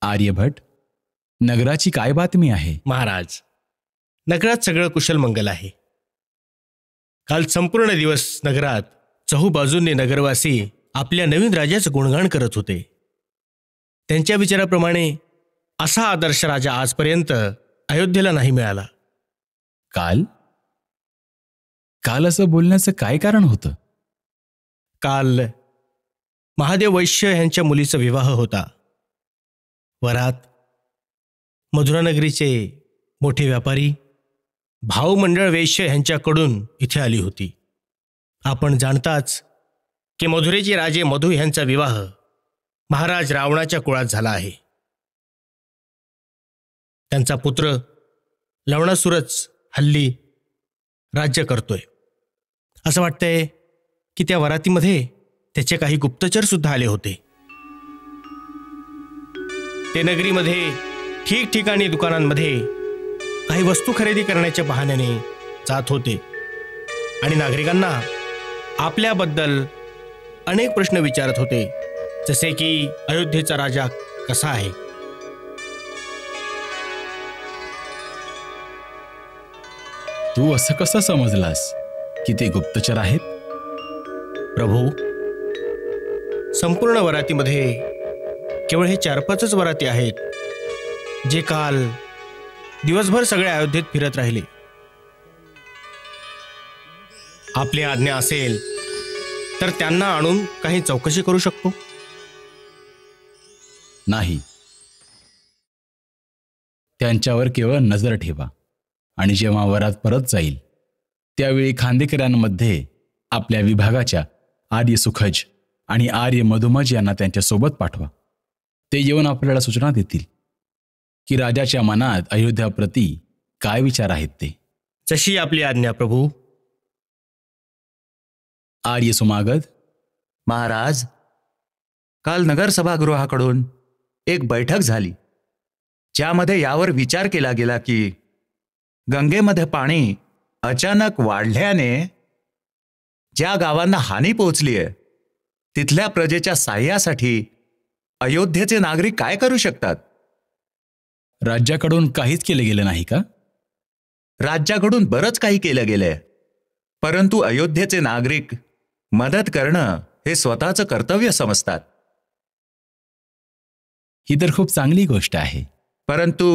आर्यभट, नगराची काय बातमी आहे? महाराज, नगरात सगळं कुशल मंगल आहे. काल संपूर्ण दिवस नगरात चहूबाजूंनी नगरवासी आपल्या नवीन राजाचं गुणगान करत होते. त्यांच्या विचाराप्रमाणे असा आदर्श राजा आजपर्यंत अयोध्येला नाही मिळाला. काल असं बोलण्याचं काय कारण होतं? काल महादेव वैश्य यांच्या मुलीचा विवाह होता. वरात मधुरानगरीचे मोठे व्यापारी भाऊ मंडळ वैश्य यांच्याकडून इथे आली होती. आपण जाणताच की मधुरेचे राजे मधु यांचा विवाह महाराज रावणाच्या कुळात झाला आहे. त्यांचा पुत्र लवणासुरच हल्ली राज्य करतोय. असं वाटतंय की त्या वरातीमध्ये त्याचे काही गुप्तचर सुद्धा आले होते. ते नगरीमध्ये ठिकठिकाणी दुकानांमध्ये काही वस्तू खरेदी करण्याच्या बहाण्याने जात होते आणि नागरिकांना आपल्याबद्दल अनेक प्रश्न विचारत होते, जसे की अयोध्येचा राजा कसा आहे. तू असं कसं समजलास की ते गुप्तचर आहेत? प्रभू, संपूर्ण वरातीमध्ये केवळ हे 4-5 वराती आहेत जे काल दिवसभर सगळ्या अयोध्येत फिरत राहिले. आपली आज्ञा असेल तर त्यांना आणून काही चौकशी करू शकतो. नाही, त्यांच्यावर केवळ नजर ठेवा आणि जेव्हा वरात परत जाईल त्यावेळी खांदेकऱ्यांमध्ये आपल्या विभागाच्या आर्य सुखज आणि आर्य मधुमज यांना त्यांच्यासोबत पाठवा. ते येऊन आपल्याला सूचना देतील की राजाच्या मनात अयोध्याप्रती काय विचार आहेत ते. जशी आपली आज्ञा प्रभू. आर्य सुमागत. महाराज, काल नगर सभागृहाकडून एक बैठक झाली, ज्यामध्ये यावर विचार केला गेला की गंगेमध्ये पाणी अचानक वाढल्याने ज्या गावांना हानी पोहोचली आहे तिथल्या प्रजेच्या साह्यासाठी अयोध्येचे नागरिक काय करू शकतात? राज्याकडून काहीच केले गेले नाही का? राज्याकडून बरंच काही केलं गेलंय, परंतु अयोध्येचे नागरिक मदत करणं हे स्वतःचं कर्तव्य समजतात. ही तर खूप चांगली गोष्ट आहे. परंतु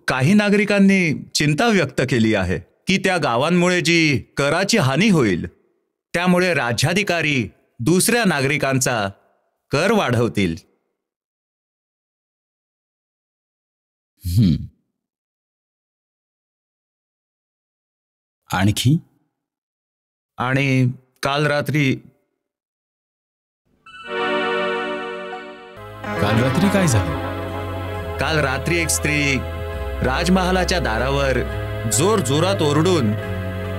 काही नागरिकांनी चिंता व्यक्त केली आहे की त्या गावांमुळे जी कराची हानी होईल त्यामुळे राज्याधिकारी दुसऱ्या नागरिकांचा कर वाढवतील. आणखी? आणि काल रात्री काय झालं? काल रात्री एक स्त्री राजमहालाच्या दारावर जोर जोरात ओरडून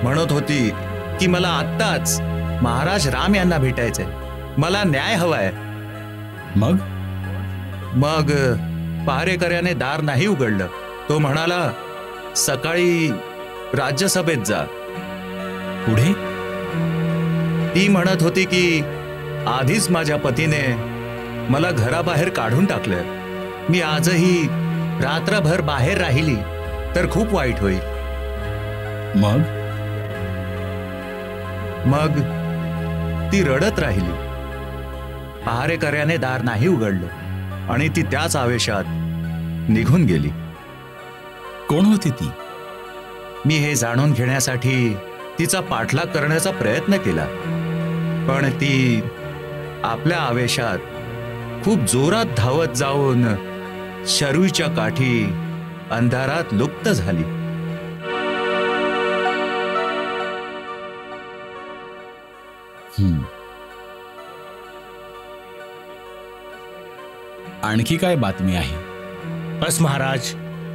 म्हणत होती की मला आत्ताच महाराज राम यांना भेटायचंय, मला न्याय हवाय. मग पहारेकऱ्याने दार नाही उघडलं. तो म्हणाला, सकाळी राज्यसभेत जा. पुढे ती म्हणत होती की आधीच माझ्या पतीने मला घराबाहेर काढून टाकलं, मी आजही रात्रभर बाहेर राहिली तर खूप वाईट होईल. मग ती रडत राहिली. पहारेकऱ्याने दार नाही उघडलं आणि ती त्याच आवेशात निघून गेली. कोण होती ती? मी हे जाणून घेण्यासाठी तिचा पाठलाग करण्याचा प्रयत्न केला, पण ती आपल्या आवेशात खूप जोरात धावत जाऊन शरूच्या काठी अंधारात लुप्त झाली. आणखी काय बातमी आहे? बस महाराज,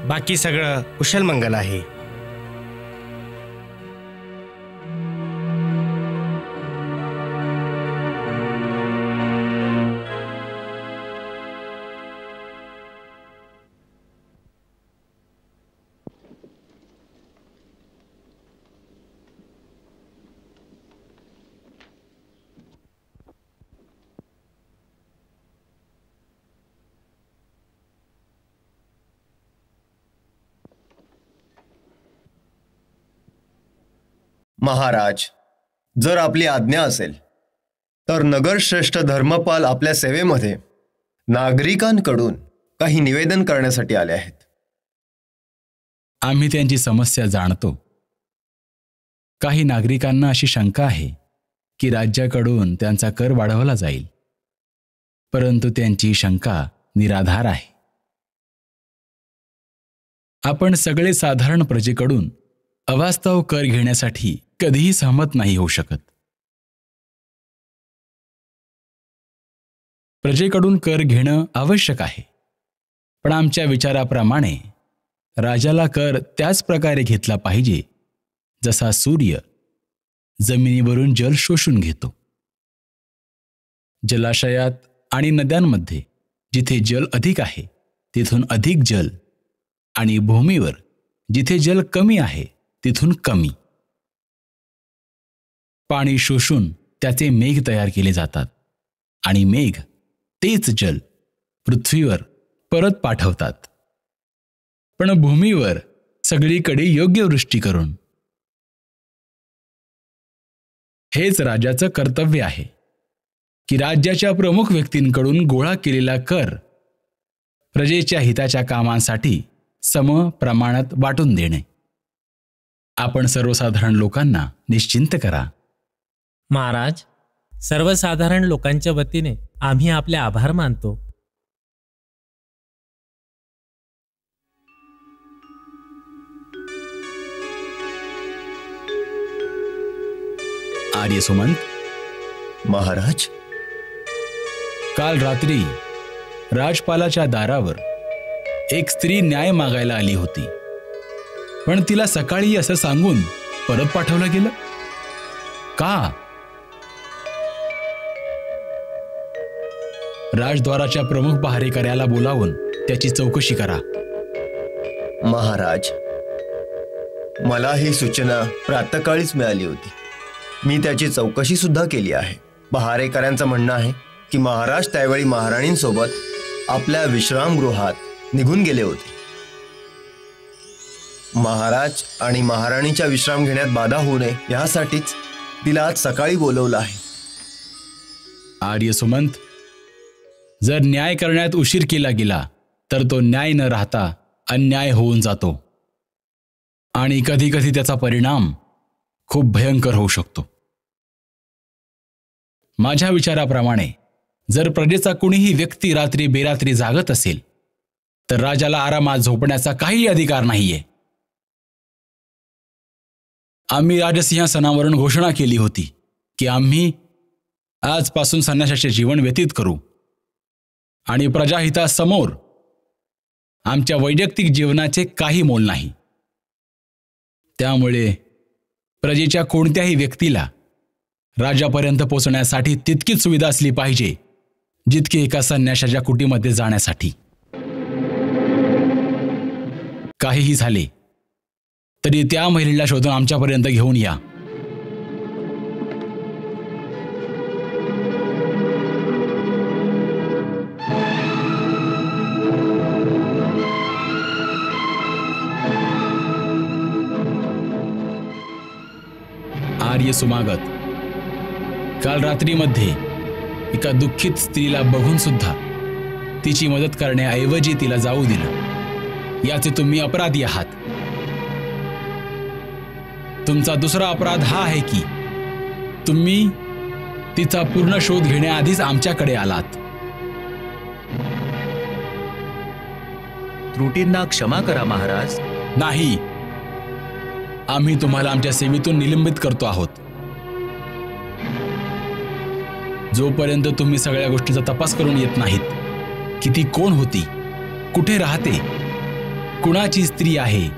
बाकी सगळं कुशल मंगल आहे. महाराज, जर आपली आज्ञा असेल तर नगरश्रेष्ठ धर्मपाल आपल्या सेवेमध्ये नागरिकांकडून काही निवेदन करण्यासाठी आले आहेत. आम्ही त्यांची समस्या जाणतो. काही नागरिकांना अशी शंका आहे की राज्याकडून त्यांचा कर वाढवला जाईल, परंतु त्यांची शंका निराधार आहे. आपण सगळे साधारण प्रजेकडून अवास्तव कर घेण्यासाठी कधीही सहमत नाही होऊ शकत. प्रजेकडून कर घेणं आवश्यक आहे, पण आमच्या विचाराप्रमाणे राजाला कर त्याच प्रकारे घेतला पाहिजे जसा सूर्य जमिनीवरून जल शोषून घेतो. जलाशयात आणि नद्यांमध्ये जिथे जल अधिक आहे तिथून अधिक जल, आणि भूमीवर जिथे जल कमी आहे तिथून कमी. पाणी शोषून त्याचे मेघ तयार केले जातात आणि मेघ तेच जल पृथ्वीवर परत पाठवतात. पण भूमीवर सगळीकडे योग्य वृष्टी करून. हेच राजाचं कर्तव्य आहे की राज्याच्या प्रमुख व्यक्तींकडून गोळा केलेला कर प्रजेच्या हिताच्या कामांसाठी सम प्रमाणात वाटून देणे. आपण सर्वसाधारण लोकांना निश्चिंत करा. महाराज, सर्वसाधारण लोकांच्या वतीने आम्ही आपले आभार मानतो. आर्य सुमंत, महाराज, काल रात्री राजपालाच्या दारावर एक स्त्री न्याय मागायला आली होती, पण तिला सकाळी असं सांगून परत पाठवलं गेलं का? राजद्वाराच्या प्रमुख पहारेकऱ्याला बोलावून त्याची चौकशी करा. महाराज, मला ही सूचना प्रातःकाळीच मिळाली होती. मी त्याची चौकशी सुद्धा केली आहे. पहारेकऱ्यांचं म्हणणं आहे की महाराज त्यावेळी महाराणींसोबत आपल्या विश्रामगृहात निघून गेले होते. महाराज आणि महाराणीच्या विश्राम घेण्यात बाधा होऊ नये यासाठीच तिला आज सकाळी बोलवलं आहे. आर्य सुमंत, जर न्याय करण्यात उशीर केला गेला तर तो न्याय न राहता अन्याय होऊन जातो आणि कधी कधी त्याचा परिणाम खूप भयंकर होऊ शकतो. माझ्या विचाराप्रमाणे जर प्रजेचा कुणीही व्यक्ती रात्री बेरात्री जागत असेल तर राजाला आरामात झोपण्याचा काही अधिकार नाहीये. आम्ही राजसिंहासनावरून घोषणा केली होती की आम्ही आजपासून संन्यासाचे जीवन व्यतीत करू आणि प्रजाहितासमोर आमच्या वैयक्तिक जीवनाचे काही मोल नाही. त्यामुळे प्रजेच्या कोणत्याही व्यक्तीला राजापर्यंत पोहोचण्यासाठी तितकीच सुविधा असली पाहिजे जितकी एका संन्याशाच्या कुटीमध्ये जाण्यासाठी. काहीही झाले तरी त्या महिलेला शोधून आमच्यापर्यंत घेऊन या. आर्य सुमागत, काल रात्रीमध्ये एका दुःखित स्त्रीला बघून सुद्धा तिची मदत करण्याऐवजी तिला जाऊ दिलं, याचे तुम्ही अपराधी आहात. तुमचा दुसरा अपराध हा आहे की तुम्ही तिचा पूर्ण शोध घेण्याआधीच आमच्याकडे आलात. त्रुटींना क्षमा करा महाराज. नाही, आम्ही तुम्हाला आमच्या सेवेतून निलंबित करतो आहोत. जोपर्यंत तुम्ही सगळ्या गोष्टींचा तपास करून येत नाहीत की ती कोण होती, कुठे राहते, कुणाची स्त्री आहे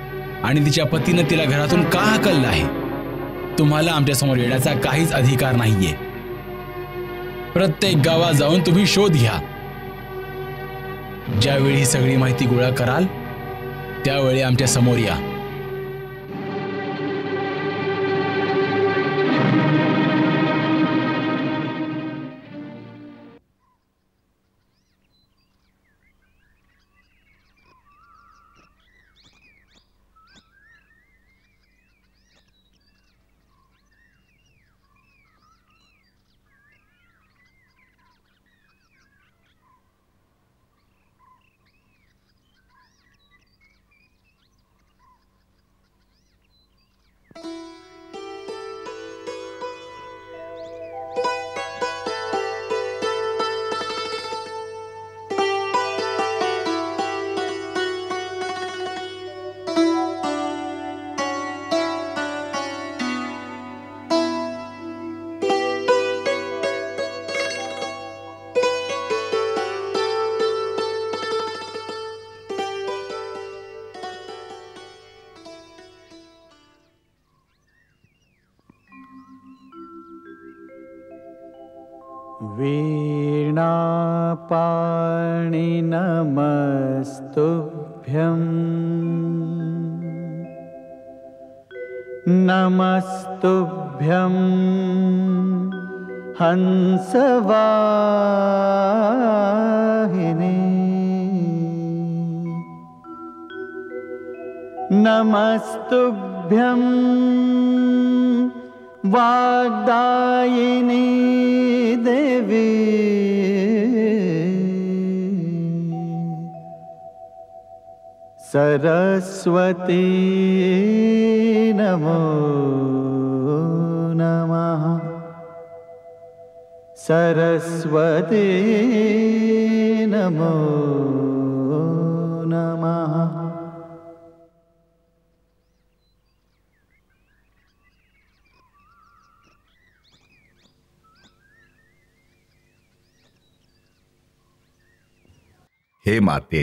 आणि तिच्या पतीनं तिला घरातून का हाकललं आहे, तुम्हाला आमच्यासमोर येण्याचा काहीच अधिकार नाहीये. प्रत्येक गावात जाऊन तुम्ही शोध घ्या. ज्यावेळी ही सगळी माहिती गोळा कराल त्यावेळी आमच्या समोर या. वीणापाणि नमस्तुभ्यं नमस्तुभ्यं हंसवाहिनी नमस्तुभ्यं वाग्दायिनी देवी सरस्वती नमो नमः सरस्वती नमो नमः. हे माते,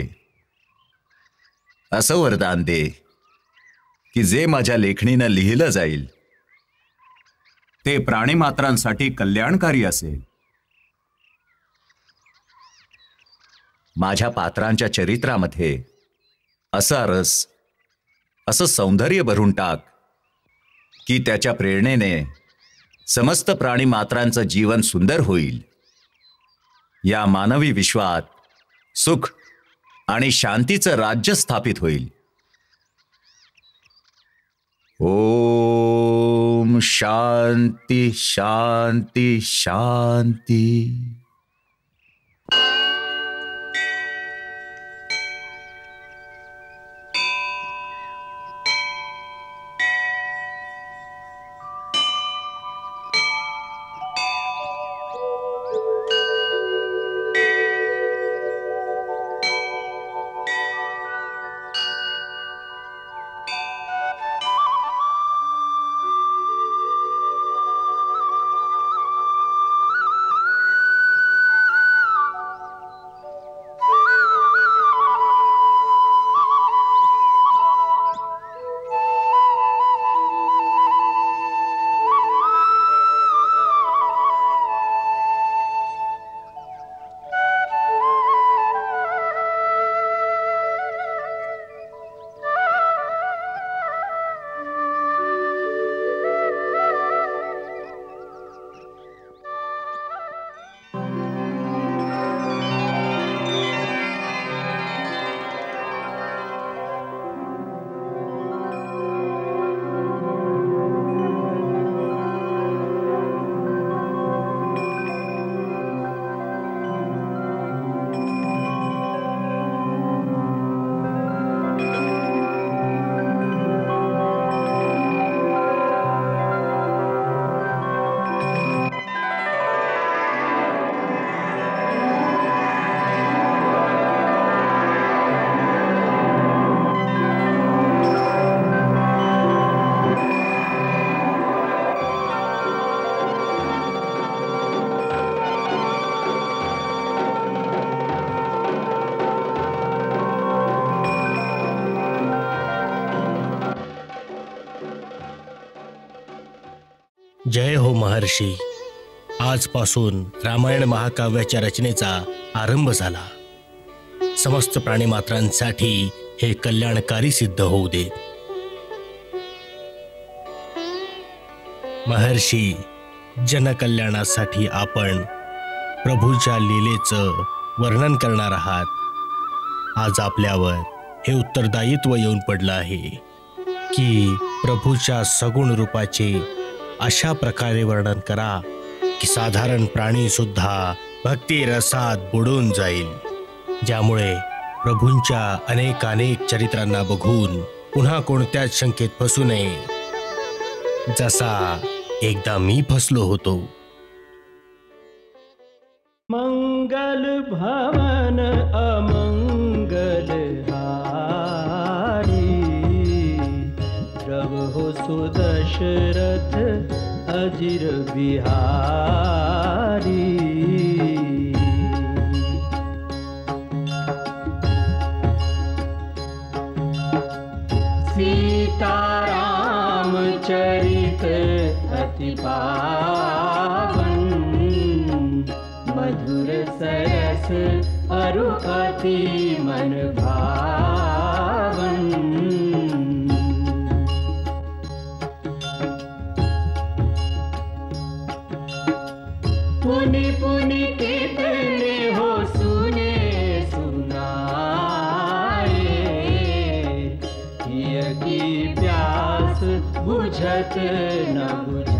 असं वरदान दे की जे माझ्या लेखणीनं लिहिलं जाईल ते प्राणीमात्रांसाठी कल्याणकारी असेल. माझ्या पात्रांच्या चरित्रामध्ये असा रस, असं सौंदर्य भरून टाक की त्याच्या प्रेरणेने समस्त प्राणीमात्रांचं जीवन सुंदर होईल. या मानवी विश्वात सुख आणि शांतीचं राज्य स्थापित होईल. ओम शांती शांती शांती. जय हो महर्षी. आजपासून रामायण महाकाव्याच्या रचनेचा आरंभ झाला. समस्त प्राणीमात्रांसाठी हे कल्याणकारी सिद्ध होऊ दे. महर्षी, जनकल्याणासाठी आपण प्रभूच्या लीलेचं वर्णन करणार आहात. आज आपल्यावर हे उत्तरदायित्व येऊन पडलं आहे की प्रभूच्या सगुण रूपाचे अशा प्रकारे वर्णन करा की साधारण प्राणी सुद्धा भक्ती रसात बुडून जाईल, ज्यामुळे प्रभूंच्या अनेक चरित्रांना बघून पुन्हा कोणत्याच शंकेत फसू नये, जसा एकदा मी फसलो होतो. मंगल भवन अमंगल हारी, द्रव हो सुदशरथ अजिर बिहारी. सीताराम चरित अति पावन, मधुर सरस अरु अति मन भावन. पुनि पुनि कितने हो सुने सुनाए, किय की प्यास बुझत न बुझ